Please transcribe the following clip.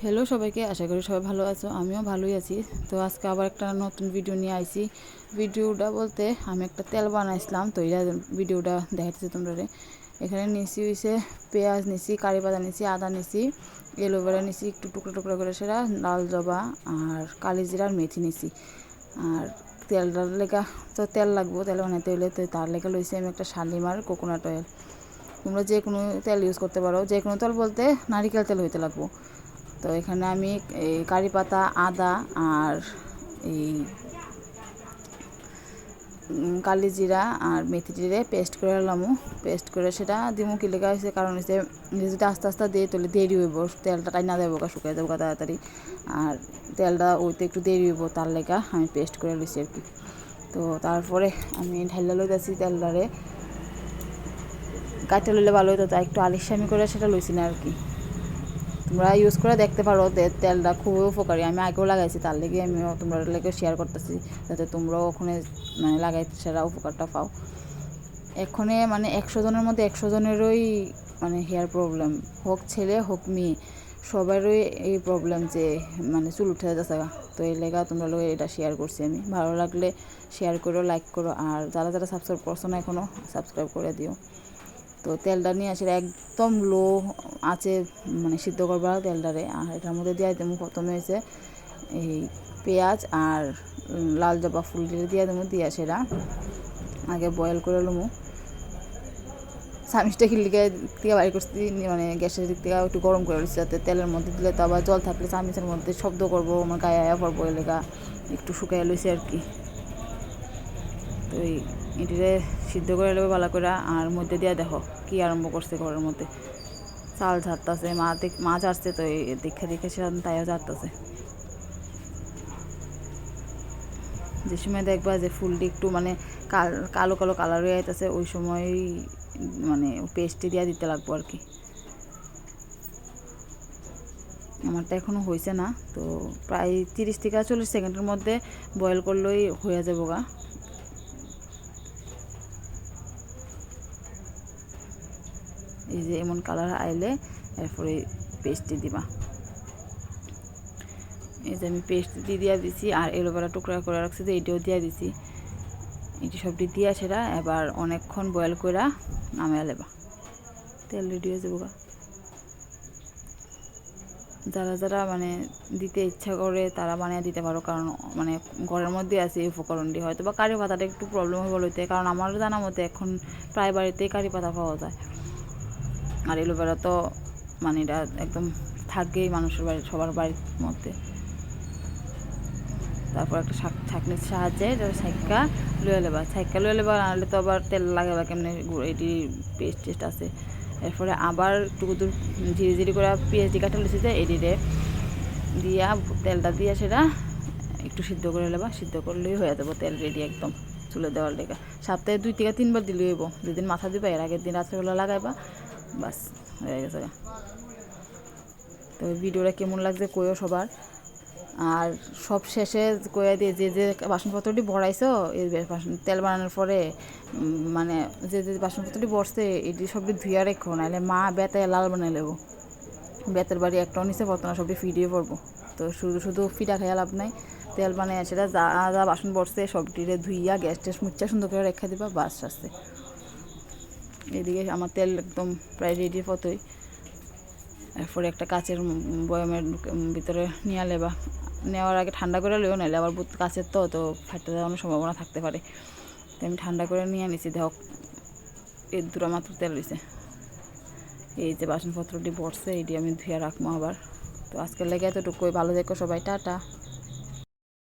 Hello সবাইকে, আশা করি সবাই ভালো আছো। আমিও ভালোই আছি। তো আজকে আবার একটা নতুন ভিডিও নিয়ে আইছি। ভিডিওটা বলতে আমি একটা তেল বানাইছিলাম, তো এটা ভিডিওটা দেখাচ্ছি তোমরা। এখানে নিছি হয়েছে পেঁয়াজ নিছি, কারি পাতা নিছি, আদা নিছি, এলোভেরা নিছি একটু টুকরো টুকরো করে, সেটা লাল জবা আর কালি জিরার মেথি নিছি। আর তেলটার লেখা তো তেল লাগবো, তেল বানাইতে হলে তো তার লেখা লইছি আমি একটা শালিমার কোকোনাট অয়েল। তোমরা যে কোনো তেল ইউজ করতে পারো, যে কোনো তেল বলতে নারিকেল তেল হইতে লাগবো। তো এখানে আমি এই কারি পাতা, আদা আর এই কালি জিরা আর মেথি জিরে পেস্ট করে নিলামু। পেস্ট করে সেটা দিমু কি লেখা হয়েছে, কারণ হচ্ছে যদি আস্তে আস্তে দিয়ে তাহলে দেরি হইব, তেলটা টাইনা দেবো শুকাই দেবো তাড়াতাড়ি। আর তেলটা ওইতে একটু দেরি হইব, তার লেখা আমি পেস্ট করে লইছি আর কি। তো তারপরে আমি ঢাইলা লইতেছি তেলটারে। কাটতে লইলে ভালো হইতো, তাই একটু আলিশামি করে সেটা লইছি না আর কি। তোমরা ইউজ করে দেখতে পারো, তেলটা খুবই উপকারী। আমি আগেও লাগাইছি, তার লেগে আমিও তোমরা লেগে শেয়ার করতেছি, যাতে তোমরাও ওখানে মানে লাগাই সেটা উপকারটা পাও। এখানে মানে 100 জনের মধ্যে 100 জনেরই মানে হেয়ার প্রবলেম, হোক ছেলে হোক মেয়ে, সবারই এই প্রবলেম যে মানে চুল উঠে যাচ্ছে। তো এই লেগা তোমরা লোক এটা শেয়ার করছি আমি। ভালো লাগলে শেয়ার করো, লাইক করো, আর যারা যারা সাবস্ক্রাইব করছো না এখনও সাবস্ক্রাইব করে দিও। তো তেলটা নিয়ে আসলে একদম লো আছে মানে সিদ্ধ করবা তেলটারে। আর এটার মধ্যে দিয়ে দেবো প্রথমে হয়েছে এই পেঁয়াজ আর লাল জবা ফুল দিয়ে দেবো, দিয়ে সেটা আগে বয়েল করে নেবো। চামিচটা খিলিকে থেকে বাইর করছি, মানে গ্যাসের দিক থেকে একটু গরম করে দিচ্ছি, যাতে তেলের মধ্যে দিলে তো আবার জল থাকলে চামিচের মধ্যে শব্দ করবো, আমার গায়ে আয়া পড়বো, এলাকা একটু শুকাই লইছি আর কি। তো এটিরে সিদ্ধ করে নেবে ভালো করে। আর মধ্যে দিয়ে দেখো কী আরম্ভ করছে ঘরের মধ্যে, চাল ঝাড়তেছে, মাছ আসছে, তো এই দেখে দেখে সেরকম তাইও ঝাড়তেছে। যে সময় দেখবা যে ফুলটি একটু মানে কালো কালো কালার হয়ে যাইতেছে, ওই সময় মানে পেস্টটি দিয়ে দিতে লাগবো আর কি। আমারটা এখনও হয়েছে না, তো প্রায় 30 থেকে 40 সেকেন্ডের মধ্যে বয়েল করলেই হয়ে যাবো গা। এই যে এমন কালার আইলে এরপরে পেস্টটি দিবা। এই যে আমি পেস্ট দিয়ে দিছি, আর এলোভেরা টুকরা করে রাখছি, তো এটিও দিয়ে দিছি। এটি সবটি দিয়া সেটা এবার অনেকক্ষণ বয়েল করে নামিয়ে লেবা, তেল রেডি হয়ে যাবো গা। যারা যারা মানে দিতে ইচ্ছা করে তারা বানিয়ে দিতে পারো, কারণ মানে ঘরের মধ্যে আছে এই উপকরণটি। হয়তো বা কারি পাতাটা একটু প্রবলেম হবে বলতে, কারণ আমার জানা মতে এখন প্রায় বাড়িতেই কারি পাতা পাওয়া যায়। আর এলোভেরা তো মানে এটা একদম থাকেই মানুষের বাড়ি, সবার বাড়ির মধ্যে। তারপর একটা ছাঁকনির সাহায্যে ছাইক্কা লুয়ে লেবা, ছাইক্কা লুয়ে লেবা, নাহলে তো আবার তেল লাগাবা কেমনি, এটি পেস্ট টেস্ট আছে। এরপরে আবার একটু দূর ঝিরি ঝিরি করে পেঁয়াজটি কাটা লিখছি, যে এডিরে দিয়া তেলটা দিয়ে সেটা একটু সিদ্ধ করে নেবা। সিদ্ধ করলেই হয়ে যাবো তেল রেডি একদম চুলে দেওয়ার লেগে। সপ্তাহে 2 থেকে 3 বার দিলে হইব। যেদিন মাথা দিবা এর আগের দিন রাত্রেবেলা লাগাইবা, বাস হয়ে গেছে। তো ভিডিওটা কেমন লাগছে কইও সবার। আর সব শেষে কয়ে দিয়ে যে যে বাসনপত্রটি ভরাইছো এই তেল বানানোর পরে, মানে যে যে বাসনপত্রটি ভরছে এটি সবটি ধুইয়া রেখো, নাহলে মা বেতায় লাল বানাই লেবো। বেতের বাড়ি একটাও নিচে পড়তো না, সবটি ফিরিয়ে পড়বো। তো শুধু শুধু ফিটা খাইয়া লাভ নাই, তেল বানাই সেটা যা যা বাসন পড়ছে সবটিরে ধুইয়া গ্যাস ট্যাস মুচ্চা সুন্দর করে রেখে দিবা, বাস আসছে। এদিকে আমার তেল একদম প্রায় রেডি পতই। এরপরে একটা কাচের বয়ামের ভিতরে নিয়ে লেবা। নেওয়ার আগে ঠান্ডা করে লেও, নাহলে আবার কাচের তো ফাটতে যাওয়ার সম্ভাবনা থাকতে পারে। তো আমি ঠান্ডা করে নিয়ে নিছি। দেখো এই দুটো মাত্র তেল হয়েছে। এই যে বাসনপত্রটি ভরছে এইটি আমি ধুয়ে রাখবো আবার। তো আজকের লেগে এতটুকুই, ভালো দেখো সবাই, টাটা।